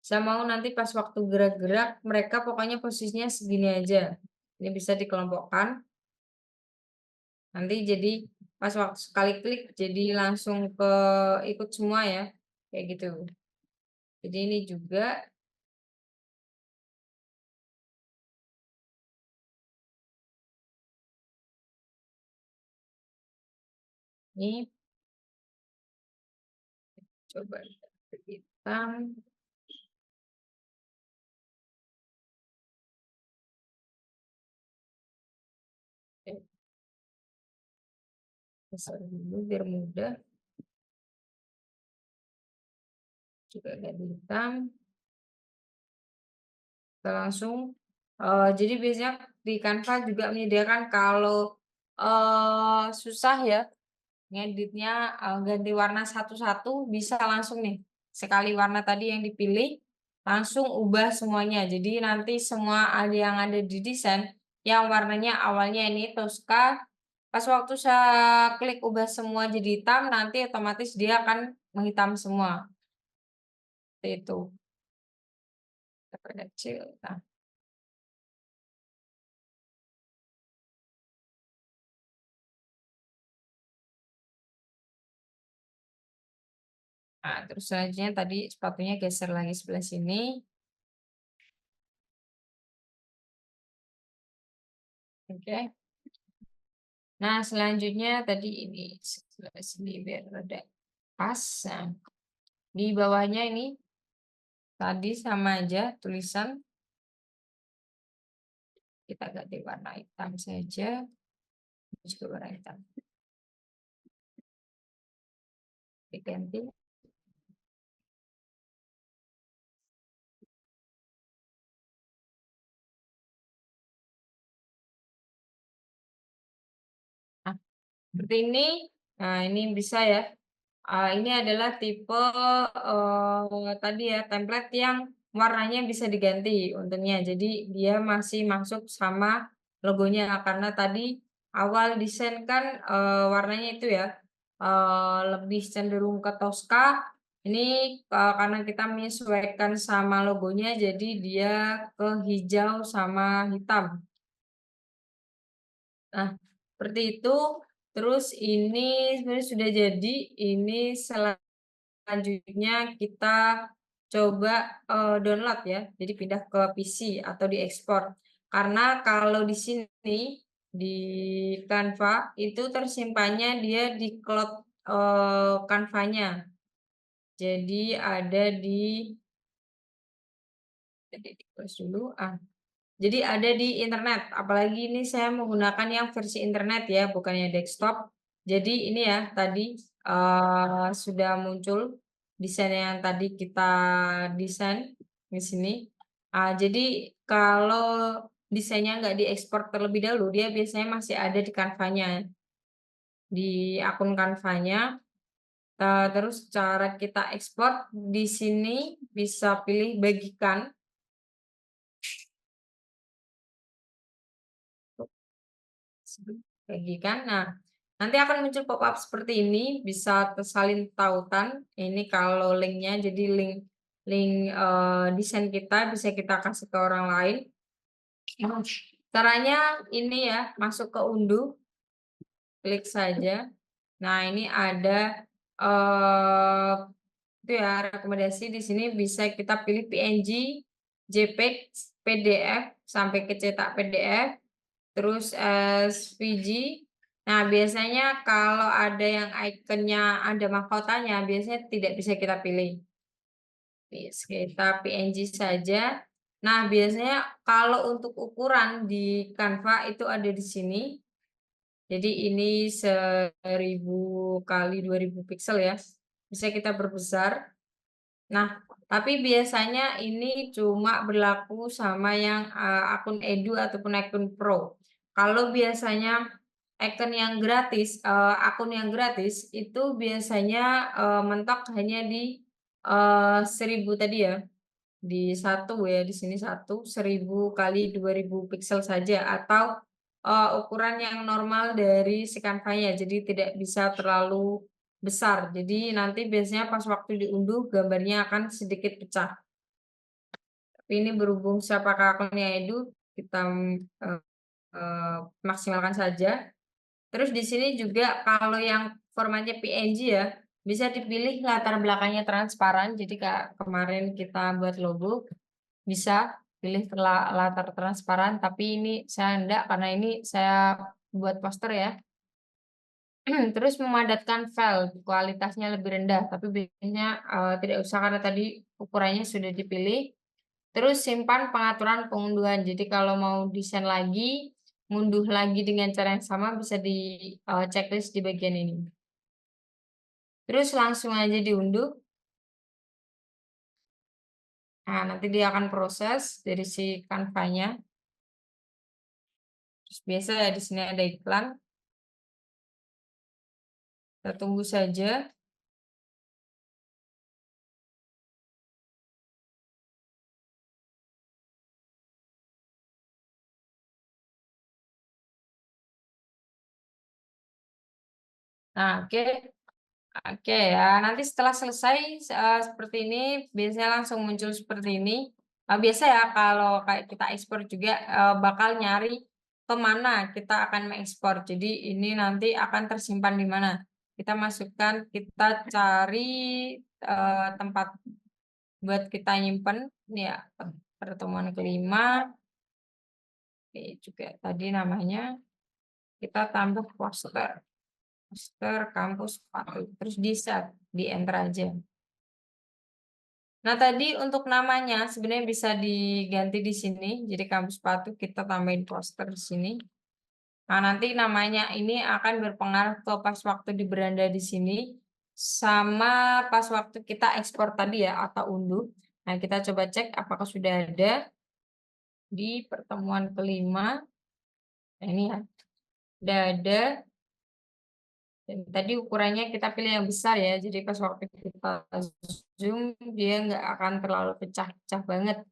Saya mau nanti pas waktu gerak-gerak mereka pokoknya posisinya segini aja. Ini bisa dikelompokkan. Nanti jadi pas waktu sekali klik jadi langsung ke ikut semua ya. Kayak gitu. Jadi ini juga ini coba hitam. Besar dulu biar mudah. Juga ganti hitam. Kita langsung jadi biasanya di Canva juga menyediakan kalau susah ya ngeditnya ganti warna satu-satu bisa langsung nih. Sekali warna tadi yang dipilih langsung ubah semuanya. Jadi nanti semua yang ada di desain yang warnanya awalnya ini Tosca, pas waktu saya klik ubah semua jadi hitam nanti otomatis dia akan menghitam semua. Seperti itu. Kita perkecil. Nah, terus selanjutnya tadi sepatunya geser lagi sebelah sini. Oke. Nah, selanjutnya tadi ini sebelah sini biar ada pas. Nah, di bawahnya ini tadi sama aja tulisan. Kita ganti warna hitam saja. Ini juga warna hitam. Diganti. Nah, seperti ini. Nah, ini bisa ya. Ini adalah tipe tadi ya template yang warnanya bisa diganti untungnya. Jadi dia masih masuk sama logonya karena tadi awal desain kan warnanya itu ya lebih cenderung ke Tosca. Ini karena kita menyesuaikan sama logonya jadi dia ke hijau sama hitam. Nah, seperti itu. Terus ini sebenarnya sudah jadi. Ini selanjutnya kita coba, download ya, jadi pindah ke PC atau diekspor. Karena kalau di sini, di Canva, itu tersimpannya dia di cloud, Canva-nya. Jadi ada di di-close dulu, jadi ada di internet, apalagi ini saya menggunakan yang versi internet ya, bukannya desktop. Jadi ini ya tadi, sudah muncul desain yang tadi kita desain di sini. Jadi kalau desainnya nggak diekspor terlebih dahulu, dia biasanya masih ada di Canva-nya, di akun Canva-nya. Terus cara kita ekspor di sini bisa pilih bagikan. Bagikan. Nah, nanti akan muncul pop-up seperti ini, bisa tersalin tautan. Ini kalau linknya, jadi link link desain kita bisa kita kasih ke orang lain. Nah, caranya ini ya, masuk ke unduh, klik saja. Nah, ini ada itu ya rekomendasi di sini bisa kita pilih PNG, JPEG, PDF sampai ke cetak PDF. Terus SVG. Nah, biasanya kalau ada yang ikonnya ada mahkotanya, biasanya tidak bisa kita pilih. Kita PNG saja. Nah, biasanya kalau untuk ukuran di Canva itu ada di sini. Jadi ini 1000 kali 2000 pixel ya. Bisa kita perbesar. Nah, tapi biasanya ini cuma berlaku sama yang, akun Edu ataupun akun Pro. Kalau biasanya akun yang gratis itu biasanya, mentok hanya di, 1000 tadi ya, di satu ya, di sini 1000 kali 2000 piksel saja atau, ukuran yang normal dari si Canva-nya, jadi tidak bisa terlalu besar. Jadi nanti biasanya pas waktu diunduh gambarnya akan sedikit pecah. Tapi ini berhubung saya pakai akunnya Edu, kita, eee eee, maksimalkan saja. Terus di sini juga kalau yang formatnya PNG ya, bisa dipilih latar belakangnya transparan. Jadi Kak, kemarin kita buat logo, bisa pilih latar transparan, tapi ini saya enggak, karena ini saya buat poster ya. Terus memadatkan file, kualitasnya lebih rendah, tapi biasanya, tidak usah karena tadi ukurannya sudah dipilih. Terus simpan pengaturan pengunduhan, jadi kalau mau desain lagi, ngunduh lagi dengan cara yang sama bisa di, checklist di bagian ini. Terus langsung aja diunduh. Nah, nanti dia akan proses dari si Canva-nya. Terus biasa ya di sini ada iklan, kita tunggu saja. Nah, oke. Oke ya, nanti setelah selesai, seperti ini, biasanya langsung muncul seperti ini. Biasa ya kalau kayak kita ekspor juga, bakal nyari ke mana kita akan mengekspor. Jadi ini nanti akan tersimpan di mana. Kita masukkan, kita cari, tempat buat kita nyimpen, ini ya, pertemuan kelima, ini juga tadi namanya, kita tambah poster. Poster kampus sepatu, terus di-save, di-enter aja. Nah, tadi untuk namanya sebenarnya bisa diganti di sini. Jadi kampus sepatu kita tambahin poster di sini. Nah, nanti namanya ini akan berpengaruh ke pas waktu di beranda di sini sama pas waktu kita ekspor tadi ya atau unduh. Nah, kita coba cek apakah sudah ada di pertemuan kelima. Nah, ini ya. Sudah ada. Dan tadi ukurannya kita pilih yang besar ya, jadi pas waktu kita zoom dia nggak akan terlalu pecah-pecah banget.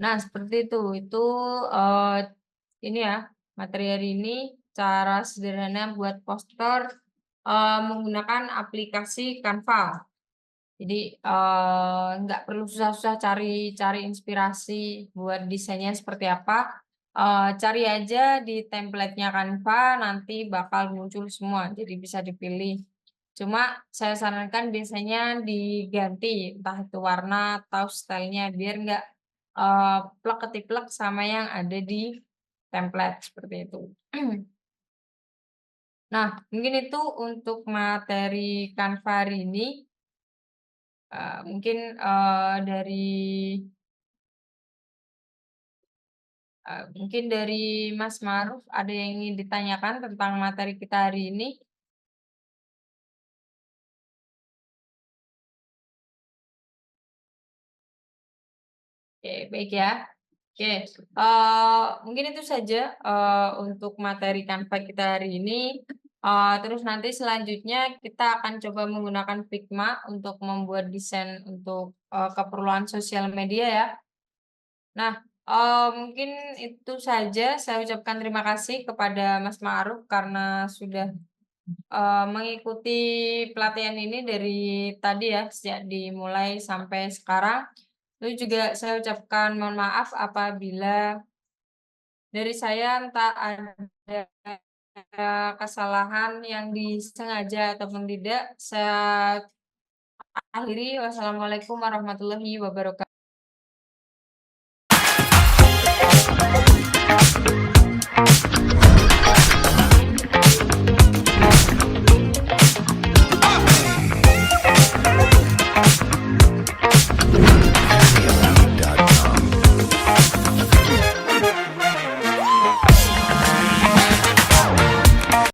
Nah seperti itu uh, ini ya materi hari ini cara sederhana buat poster menggunakan aplikasi Canva. Jadi nggak perlu susah-susah cari inspirasi buat desainnya seperti apa. Cari aja di template-nya Canva, nanti bakal muncul semua. Jadi bisa dipilih Cuma saya sarankan biasanya diganti, entah itu warna atau stylenya biar nggak, plek ketiplek sama yang ada di template, seperti itu. Nah, mungkin itu untuk materi Canva hari ini, mungkin, mungkin dari Mas Ma'ruf ada yang ingin ditanyakan tentang materi kita hari ini? Oke, baik ya. Oke, mungkin itu saja, untuk materi Canva kita hari ini, terus nanti selanjutnya kita akan coba menggunakan Figma untuk membuat desain untuk, keperluan sosial media ya. Nah, mungkin itu saja, saya ucapkan terima kasih kepada Mas Ma'ruf karena sudah, mengikuti pelatihan ini dari tadi ya, sejak dimulai sampai sekarang. Lalu juga saya ucapkan mohon maaf apabila dari saya entah ada kesalahan yang disengaja ataupun tidak. Saya akhiri, wassalamualaikum warahmatullahi wabarakatuh.